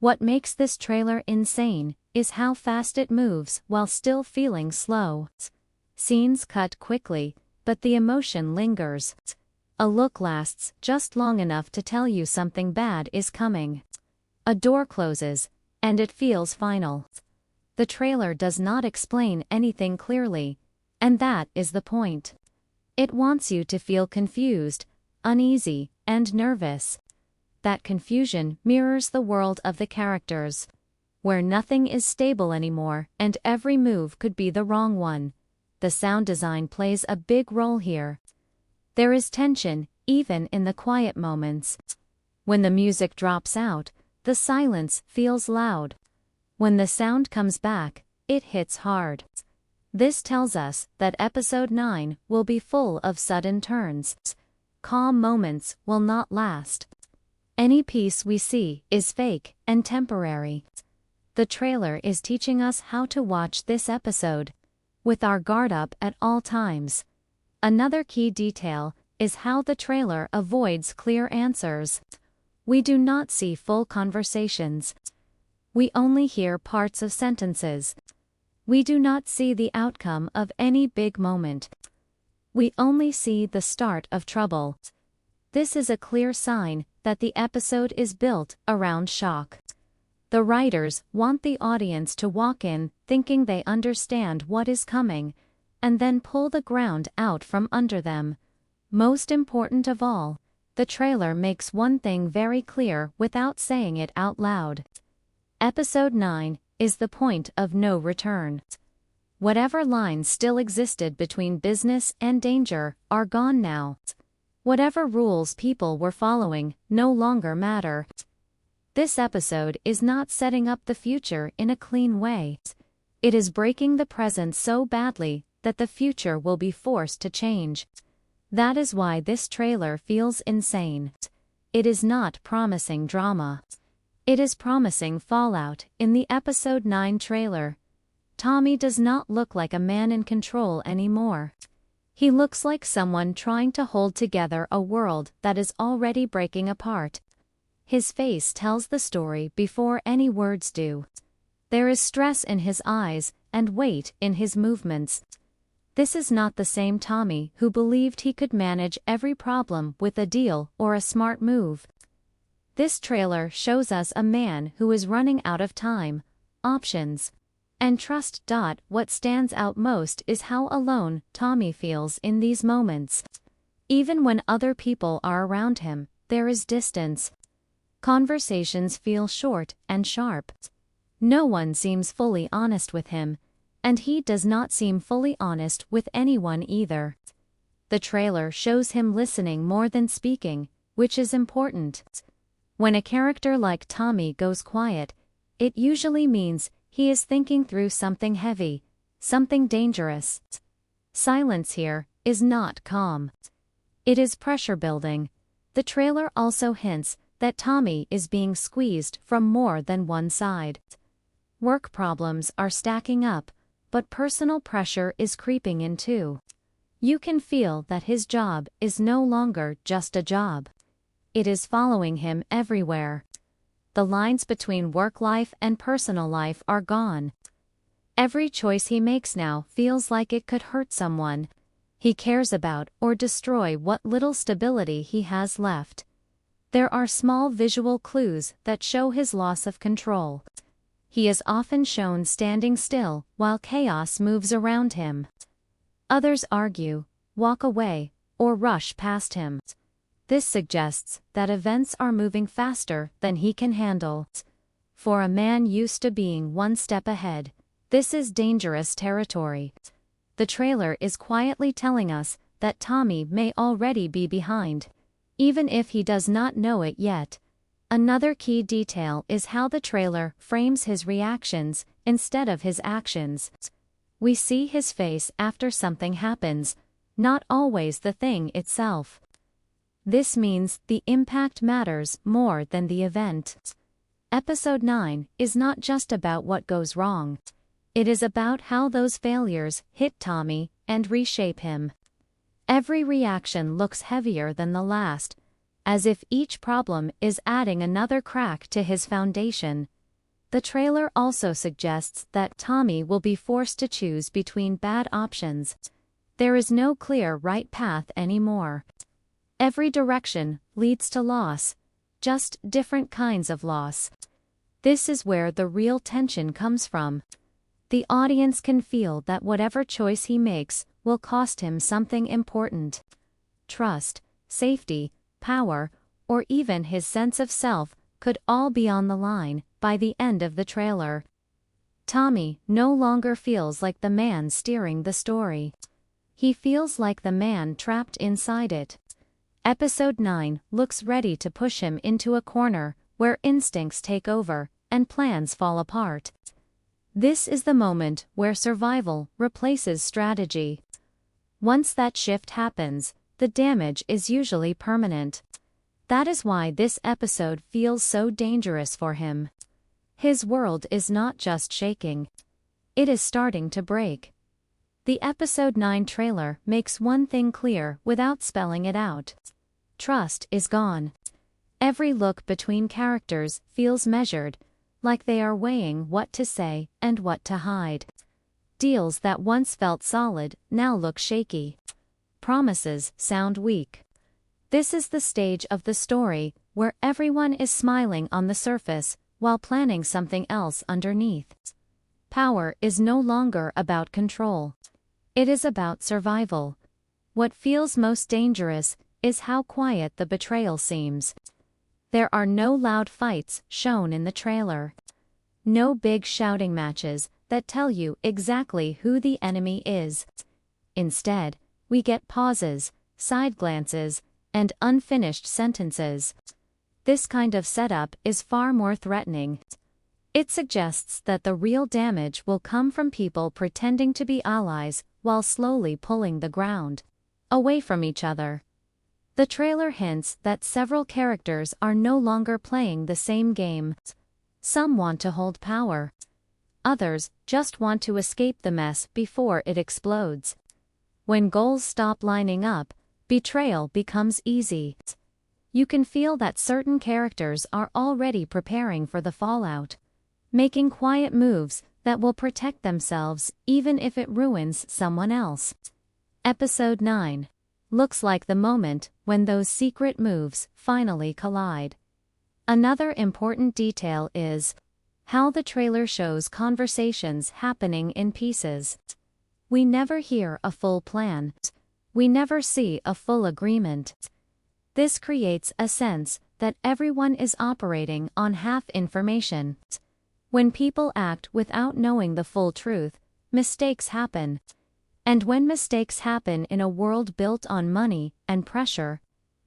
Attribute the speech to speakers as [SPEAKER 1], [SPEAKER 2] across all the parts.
[SPEAKER 1] What makes this trailer insane is how fast it moves while still feeling slow. Scenes cut quickly, but the emotion lingers. A look lasts just long enough to tell you something bad is coming. A door closes, and it feels final. The trailer does not explain anything clearly, and that is the point. It wants you to feel confused, uneasy, and nervous. That confusion mirrors the world of the characters, where nothing is stable anymore and every move could be the wrong one. The sound design plays a big role here. There is tension, even in the quiet moments. When the music drops out, the silence feels loud. When the sound comes back, it hits hard. This tells us that episode 9 will be full of sudden turns. Calm moments will not last. Any peace we see is fake and temporary. The trailer is teaching us how to watch this episode with our guard up at all times. Another key detail is how the trailer avoids clear answers. We do not see full conversations. We only hear parts of sentences. We do not see the outcome of any big moment. We only see the start of trouble. This is a clear sign that the episode is built around shock. The writers want the audience to walk in thinking they understand what is coming, and then pull the ground out from under them. Most important of all, the trailer makes one thing very clear without saying it out loud. Episode 9 is the point of no return. Whatever lines still existed between business and danger are gone now. Whatever rules people were following no longer matter. This episode is not setting up the future in a clean way. It is breaking the present so badly that the future will be forced to change. That is why this trailer feels insane. It is not promising drama. It is promising fallout. In the episode 9 trailer, Tommy does not look like a man in control anymore. He looks like someone trying to hold together a world that is already breaking apart. His face tells the story before any words do. There is stress in his eyes and weight in his movements. This is not the same Tommy who believed he could manage every problem with a deal or a smart move. This trailer shows us a man who is running out of time, options, and trust. What stands out most is how alone Tommy feels in these moments. Even when other people are around him, there is distance. Conversations feel short and sharp. No one seems fully honest with him, and he does not seem fully honest with anyone either. The trailer shows him listening more than speaking, which is important. When a character like Tommy goes quiet, it usually means he is thinking through something heavy, something dangerous. Silence here is not calm. It is pressure building. The trailer also hints that Tommy is being squeezed from more than one side. Work problems are stacking up, but personal pressure is creeping in too. You can feel that his job is no longer just a job. It is following him everywhere. The lines between work life and personal life are gone. Every choice he makes now feels like it could hurt someone he cares about or destroy what little stability he has left. There are small visual clues that show his loss of control. He is often shown standing still while chaos moves around him. Others argue, walk away, or rush past him. This suggests that events are moving faster than he can handle. For a man used to being one step ahead, this is dangerous territory. The trailer is quietly telling us that Tommy may already be behind, even if he does not know it yet. Another key detail is how the trailer frames his reactions instead of his actions. We see his face after something happens, not always the thing itself. This means the impact matters more than the event. Episode 9 is not just about what goes wrong. It is about how those failures hit Tommy and reshape him. Every reaction looks heavier than the last, as if each problem is adding another crack to his foundation. The trailer also suggests that Tommy will be forced to choose between bad options. There is no clear right path anymore. Every direction leads to loss, just different kinds of loss. This is where the real tension comes from. The audience can feel that whatever choice he makes will cost him something important. Trust, safety, power, or even his sense of self could all be on the line by the end of the trailer. Tommy no longer feels like the man steering the story. He feels like the man trapped inside it. Episode 9 looks ready to push him into a corner where instincts take over and plans fall apart. This is the moment where survival replaces strategy. Once that shift happens, the damage is usually permanent. That is why this episode feels so dangerous for him. His world is not just shaking. It is starting to break. The Episode 9 trailer makes one thing clear without spelling it out. Trust is gone. Every look between characters feels measured, like they are weighing what to say and what to hide. Deals that once felt solid now look shaky. Promises sound weak. This is the stage of the story where everyone is smiling on the surface while planning something else underneath. Power is no longer about control. It is about survival. What feels most dangerous is how quiet the betrayal seems. There are no loud fights shown in the trailer. No big shouting matches that tell you exactly who the enemy is. Instead, we get pauses, side glances, and unfinished sentences. This kind of setup is far more threatening. It suggests that the real damage will come from people pretending to be allies while slowly pulling the ground away from each other. The trailer hints that several characters are no longer playing the same game. Some want to hold power. Others just want to escape the mess before it explodes. When goals stop lining up, betrayal becomes easy. You can feel that certain characters are already preparing for the fallout, making quiet moves that will protect themselves even if it ruins someone else. Episode 9 looks like the moment when those secret moves finally collide. Another important detail is how the trailer shows conversations happening in pieces. We never hear a full plan. We never see a full agreement. This creates a sense that everyone is operating on half information. When people act without knowing the full truth, mistakes happen. And when mistakes happen in a world built on money and pressure,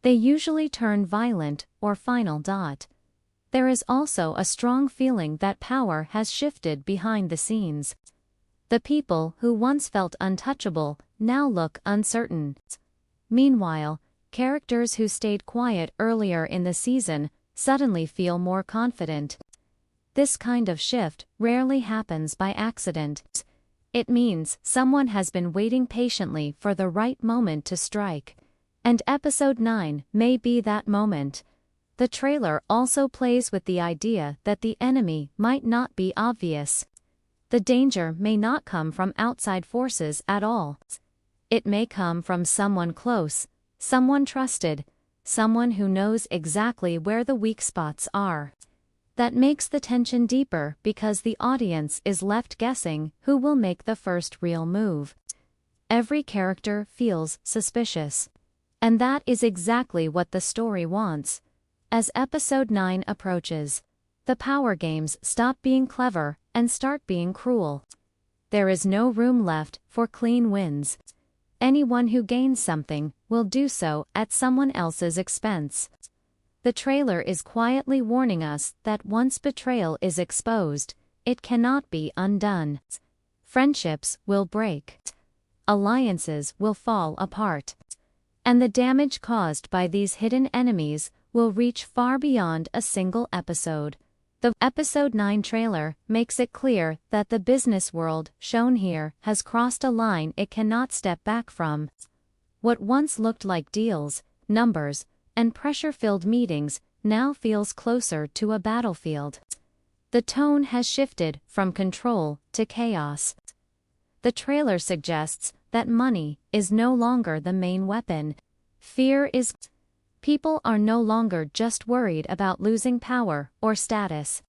[SPEAKER 1] they usually turn violent or final. There is also a strong feeling that power has shifted behind the scenes. The people who once felt untouchable now look uncertain. Meanwhile, characters who stayed quiet earlier in the season suddenly feel more confident. This kind of shift rarely happens by accident. It means someone has been waiting patiently for the right moment to strike. And Episode 9 may be that moment. The trailer also plays with the idea that the enemy might not be obvious. The danger may not come from outside forces at all. It may come from someone close, someone trusted, someone who knows exactly where the weak spots are. That makes the tension deeper because the audience is left guessing who will make the first real move. Every character feels suspicious. And that is exactly what the story wants. As Episode 9 approaches, the power games stop being clever and start being cruel. There is no room left for clean wins. Anyone who gains something will do so at someone else's expense. The trailer is quietly warning us that once betrayal is exposed, it cannot be undone. Friendships will break. Alliances will fall apart. And the damage caused by these hidden enemies will reach far beyond a single episode. The Episode 9 trailer makes it clear that the business world shown here has crossed a line it cannot step back from. What once looked like deals, numbers, and pressure-filled meetings now feels closer to a battlefield. The tone has shifted from control to chaos. The trailer suggests that money is no longer the main weapon. Fear is. People are no longer just worried about losing power or status.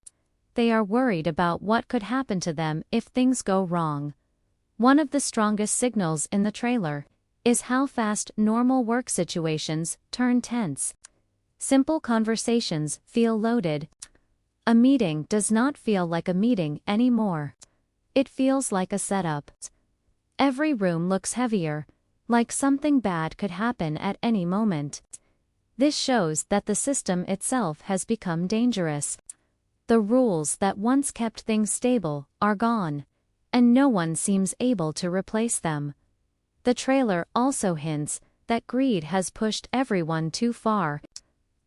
[SPEAKER 1] They are worried about what could happen to them if things go wrong. One of the strongest signals in the trailer is how fast normal work situations turn tense. Simple conversations feel loaded. A meeting does not feel like a meeting anymore. It feels like a setup. Every room looks heavier, like something bad could happen at any moment. This shows that the system itself has become dangerous. The rules that once kept things stable are gone, and no one seems able to replace them. The trailer also hints that greed has pushed everyone too far.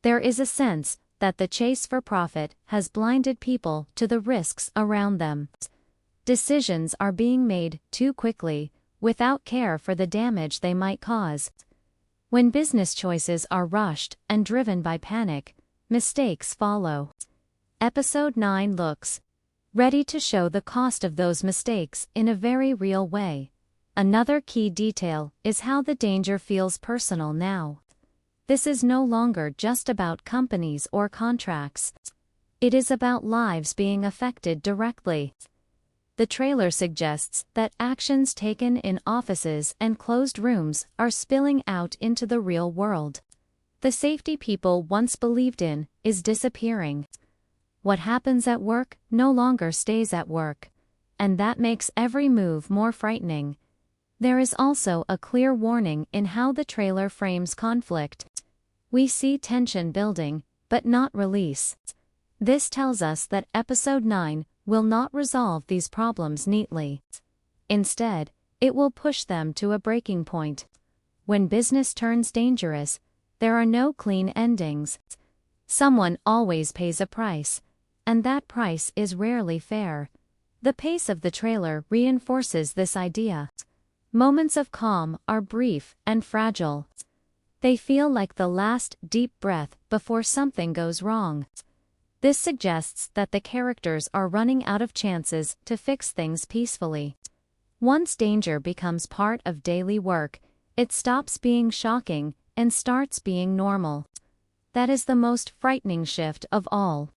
[SPEAKER 1] There is a sense that the chase for profit has blinded people to the risks around them. Decisions are being made too quickly, without care for the damage they might cause. When business choices are rushed and driven by panic, mistakes follow. Episode 9 looks ready to show the cost of those mistakes in a very real way. Another key detail is how the danger feels personal now. This is no longer just about companies or contracts. It is about lives being affected directly. The trailer suggests that actions taken in offices and closed rooms are spilling out into the real world. The safety people once believed in is disappearing. What happens at work no longer stays at work, and that makes every move more frightening. There is also a clear warning in how the trailer frames conflict. We see tension building, but not release. This tells us that Episode 9 will not resolve these problems neatly. Instead, it will push them to a breaking point. When business turns dangerous, there are no clean endings. Someone always pays a price, and that price is rarely fair. The pace of the trailer reinforces this idea. Moments of calm are brief and fragile. They feel like the last deep breath before something goes wrong. This suggests that the characters are running out of chances to fix things peacefully. Once danger becomes part of daily work, it stops being shocking and starts being normal. That is the most frightening shift of all.